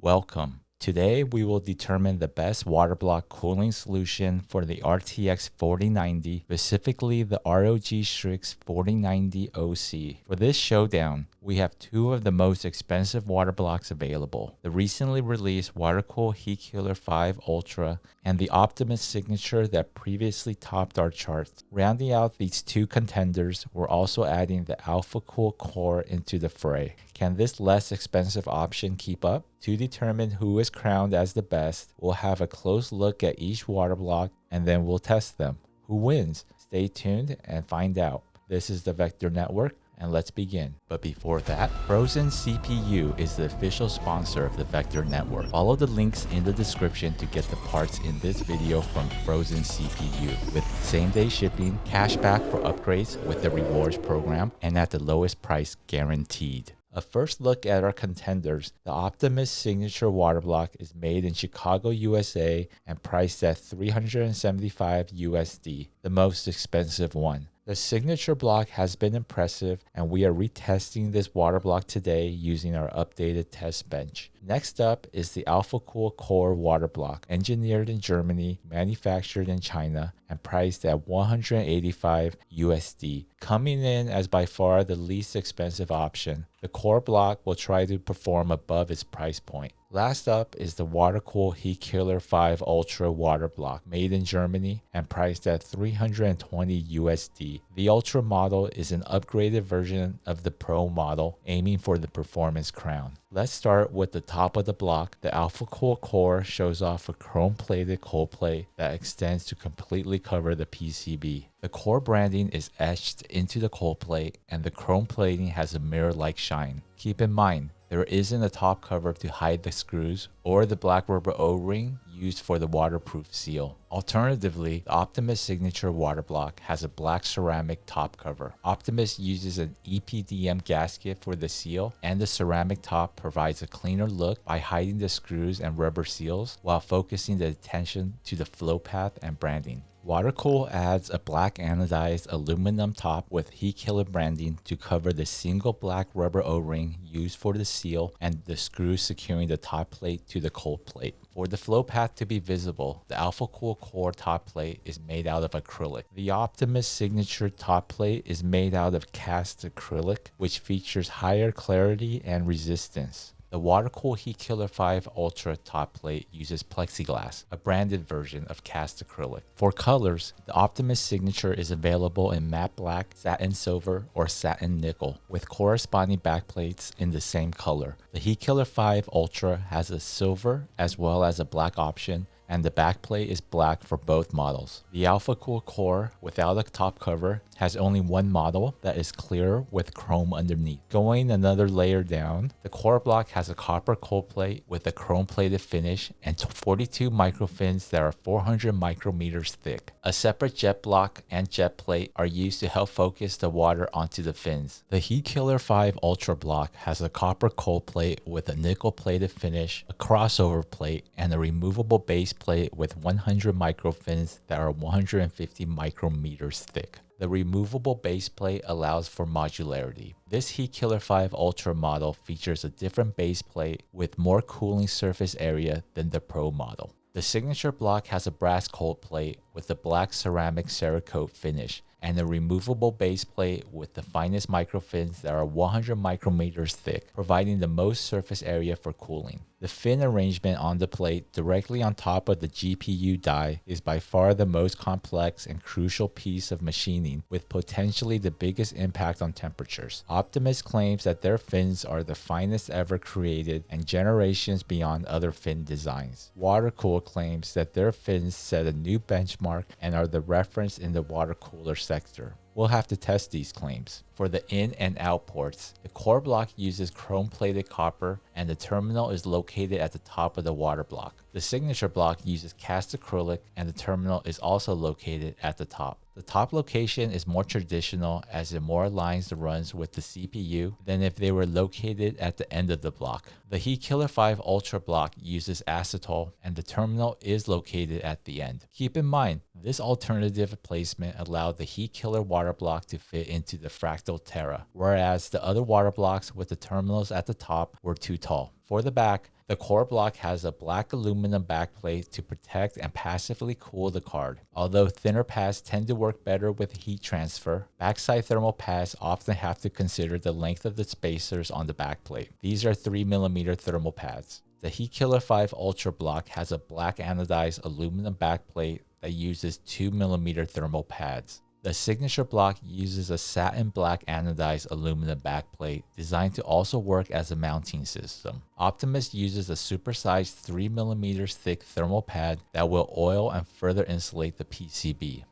Welcome. Today we will determine the best water block cooling solution for the RTX 4090, specifically the ROG Strix 4090 OC. For this showdown, we have two of the most expensive water blocks available, the recently released Watercool Heatkiller 5 Ultra and the Optimus Signature that previously topped our charts. Rounding out these two contenders, we're also adding the Alphacool Core into the fray. Can this less expensive option keep up? To determine who is crowned as the best, we'll have a close look at each water block and then we'll test them. Who wins? Stay tuned and find out. This is the Vector Network, and let's begin. But before that, Frozen CPU is the official sponsor of the Vector Network. Follow the links in the description to get the parts in this video from Frozen CPU with same-day shipping, cashback for upgrades with the rewards program, and at the lowest price guaranteed. A first look at our contenders, the Optimus Signature water block is made in Chicago, USA and priced at $375 USD, the most expensive one. The Signature block has been impressive, and we are retesting this water block today using our updated test bench. Next up is the Alphacool Core water block, engineered in Germany, manufactured in China, and priced at $185 USD, coming in as by far the least expensive option. The Core block will try to perform above its price point. Last up is the Watercool Heatkiller 5 Ultra water block, made in Germany and priced at $320 USD. The Ultra model is an upgraded version of the Pro model, aiming for the performance crown. Let's start with the top of the block. The Alphacool Core shows off a chrome-plated cold plate that extends to completely cover the PCB. The core branding is etched into the cold plate, and the chrome plating has a mirror-like shine. Keep in mind, there isn't a top cover to hide the screws or the black rubber O-ring used for the waterproof seal. Alternatively, the Optimus Signature water block has a black ceramic top cover. Optimus uses an EPDM gasket for the seal, and the ceramic top provides a cleaner look by hiding the screws and rubber seals while focusing the attention to the flow path and branding. Watercool adds a black anodized aluminum top with Heatkiller branding to cover the single black rubber O-ring used for the seal and the screws securing the top plate to the cold plate. For the flow path to be visible, the Alphacool Core top plate is made out of acrylic. The Optimus Signature top plate is made out of cast acrylic, which features higher clarity and resistance. The Watercool Heatkiller 5 Ultra top plate uses plexiglass, a branded version of cast acrylic. For colors, the Optimus Signature is available in matte black, satin silver, or satin nickel, with corresponding backplates in the same color. The Heatkiller 5 Ultra has a silver as well as a black option, and the backplate is black for both models. The Alphacool Core, without a top cover, has only one model that is clear with chrome underneath. Going another layer down, the Core block has a copper cold plate with a chrome-plated finish and 42 microfins that are 400 micrometers thick. A separate jet block and jet plate are used to help focus the water onto the fins. The Heatkiller 5 Ultra block has a copper cold plate with a nickel-plated finish, a crossover plate, and a removable base plate with 100 microfins that are 150 micrometers thick. The removable base plate allows for modularity. This Heatkiller 5 Ultra model features a different base plate with more cooling surface area than the Pro model. The Signature block has a brass cold plate with a black ceramic Cerakote finish and a removable base plate with the finest microfins that are 100 micrometers thick, providing the most surface area for cooling. The fin arrangement on the plate directly on top of the GPU die is by far the most complex and crucial piece of machining, with potentially the biggest impact on temperatures. Optimus claims that their fins are the finest ever created and generations beyond other fin designs. Watercool claims that their fins set a new benchmark and are the reference in the water cooler sector. We'll have to test these claims. For the in and out ports, the core block uses chrome-plated copper and the terminal is located at the top of the water block. The Signature block uses cast acrylic and the terminal is also located at the top. The top location is more traditional as it more aligns the runs with the CPU than if they were located at the end of the block. The Heatkiller 5 Ultra block uses acetal and the terminal is located at the end. Keep in mind, this alternative placement allowed the Heatkiller water block to fit into the Fractal Terra, whereas the other water blocks with the terminals at the top were too tall. For the back, the core block has a black aluminum backplate to protect and passively cool the card. Although thinner pads tend to work better with heat transfer, backside thermal pads often have to consider the length of the spacers on the backplate. These are 3mm thermal pads. The Heatkiller 5 Ultra block has a black anodized aluminum backplate that uses 2mm thermal pads. The Signature block uses a satin black anodized aluminum backplate designed to also work as a mounting system. Optimus uses a supersized 3mm thick thermal pad that will oil and further insulate the PCB.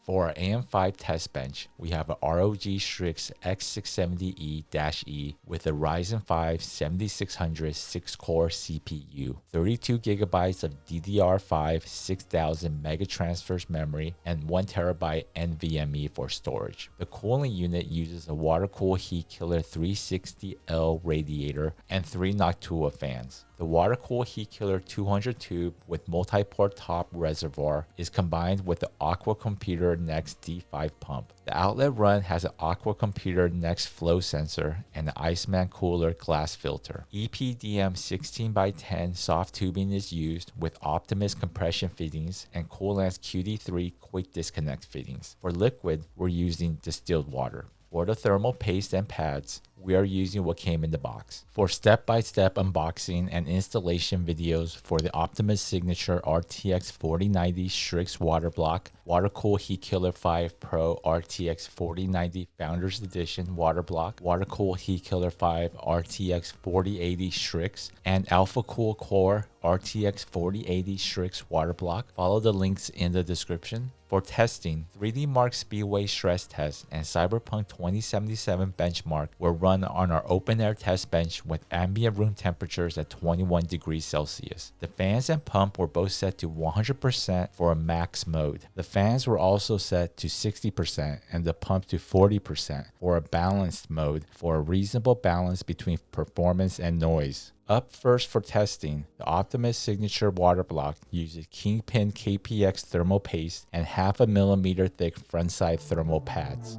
For our AM5 test bench, we have a ROG Strix X670E-E with a Ryzen 5 7600 6-core CPU, 32GB of DDR5 6000 megatransfers memory, and 1TB NVMe for storage. The cooling unit uses a Watercool Heatkiller 360L radiator and 3 Noctua fans. The Watercool Heatkiller 200 tube with multi-port top reservoir is combined with the Aqua Computer Next D5 pump. The outlet run has an Aqua Computer Next flow sensor and an Iceman cooler glass filter. EPDM 16x10 soft tubing is used with Optimus compression fittings and Coolant's QD3 quick disconnect fittings. For liquid, we're using distilled water. For the thermal paste and pads, we are using what came in the box. For step-by-step unboxing and installation videos for the Optimus Signature RTX 4090 Strix water block, Watercool Heatkiller 5 Pro RTX 4090 Founders Edition water block, Watercool Heatkiller 5 RTX 4080 Strix, and Alphacool Core RTX 4080 Strix water block, follow the links in the description. For testing, 3D Mark Speedway stress test and Cyberpunk 2077 benchmark were run on our open air test bench with ambient room temperatures at 21 degrees Celsius. The fans and pump were both set to 100% for a max mode. The fans were also set to 60% and the pump to 40% for a balanced mode for a reasonable balance between performance and noise. Up first for testing, the Optimus Signature water block uses Kingpin KPX thermal paste and 0.5 mm thick frontside thermal pads.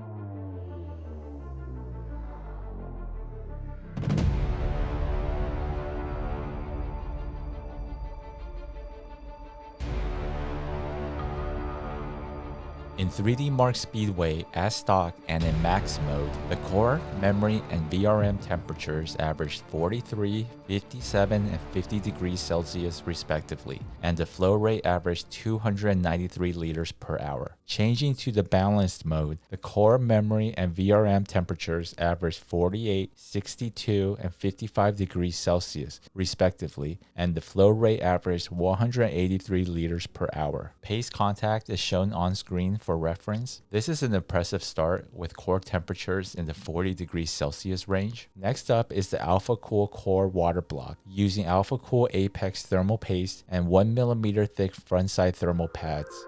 In 3D Mark Speedway as stock and in max mode, the core, memory, and VRM temperatures averaged 43, 57, and 50 degrees Celsius respectively, and the flow rate averaged 293 liters per hour. Changing to the balanced mode, the core, memory, and VRM temperatures averaged 48, 62, and 55 degrees Celsius respectively, and the flow rate averaged 183 liters per hour. Paste contact is shown on screen for reference. This is an impressive start with core temperatures in the 40 degrees Celsius range. Next up is the Alphacool Core water block using Alphacool Apex thermal paste and 1 mm thick frontside thermal pads.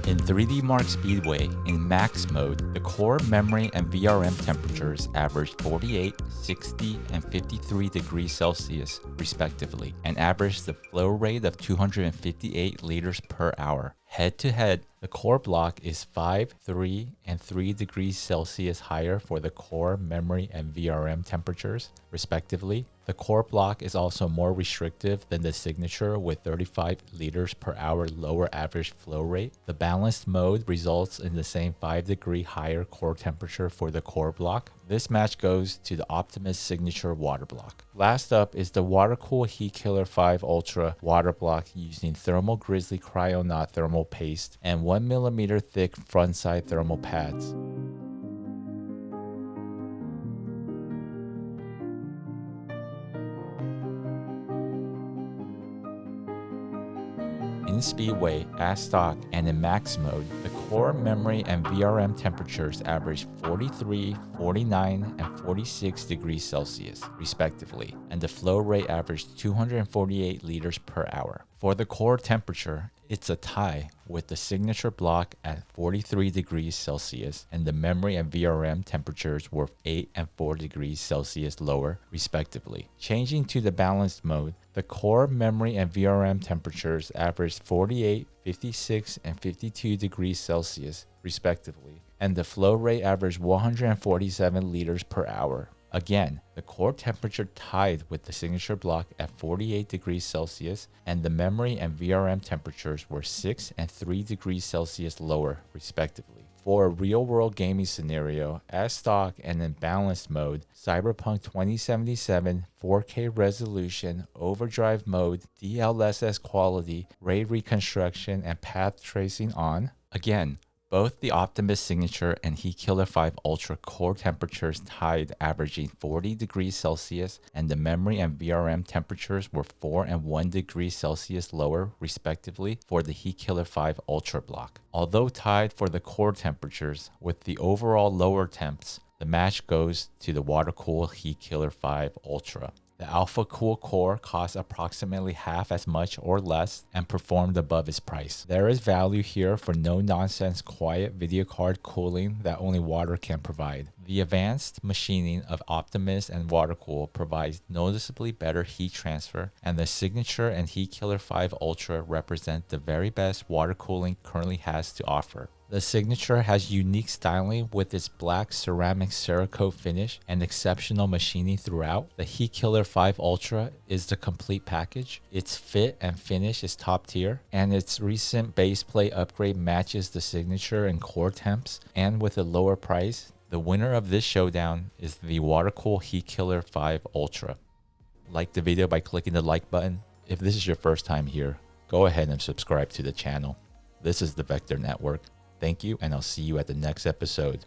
In 3D Mark Speedway, in max mode, the core, memory, and VRM temperatures averaged 48, 60, and 53 degrees Celsius, respectively, and averaged the flow rate of 258 liters per hour. Head-to-head, the core block is 5, 3, and 3 degrees Celsius higher for the core, memory, and VRM temperatures, respectively. The core block is also more restrictive than the Signature with 35 liters per hour lower average flow rate. The balanced mode results in the same 5 degree higher core temperature for the core block. This match goes to the Optimus Signature water block. Last up is the Watercool Heatkiller 5 Ultra water block using Thermal Grizzly Cryonaut thermal paste and 1 mm thick frontside thermal pads. In Speedway, as stock, and in max mode, the core, memory, and VRM temperatures average 43, 49, and 46 degrees Celsius, respectively, and the flow rate averaged 248 liters per hour. For the core temperature, It's a tie with the signature block at 43 degrees Celsius and the memory and VRM temperatures were 8 and 4 degrees Celsius lower, respectively. Changing to the balanced mode, the core memory and VRM temperatures averaged 48, 56, and 52 degrees Celsius, respectively, and the flow rate averaged 147 liters per hour. Again, the core temperature tied with the signature block at 48 degrees Celsius, and the memory and VRM temperatures were 6 and 3 degrees Celsius lower, respectively. For a real-world gaming scenario, as stock and in balanced mode, Cyberpunk 2077 4K resolution, overdrive mode, DLSS quality, ray reconstruction, and path tracing on. Again, both the Optimus Signature and Heatkiller 5 Ultra core temperatures tied, averaging 40 degrees Celsius, and the memory and VRM temperatures were 4 and 1 degree Celsius lower, respectively, for the Heatkiller 5 Ultra block. Although tied for the core temperatures, with the overall lower temps, the match goes to the Watercool Heatkiller 5 Ultra. The Alphacool Core costs approximately half as much or less and performed above its price. There is value here for no-nonsense quiet video card cooling that only water can provide. The advanced machining of Optimus and Watercool provides noticeably better heat transfer, and the Signature and Heatkiller 5 Ultra represent the very best water cooling currently has to offer. The Signature has unique styling with its black ceramic Cerakote finish and exceptional machining throughout. The Heatkiller 5 Ultra is the complete package. Its fit and finish is top tier, and its recent base plate upgrade matches the Signature and core temps, and with a lower price, the winner of this showdown is the Watercool Heatkiller 5 Ultra. Like the video by clicking the like button. If this is your first time here, go ahead and subscribe to the channel. This is the Vector Network. Thank you, and I'll see you at the next episode.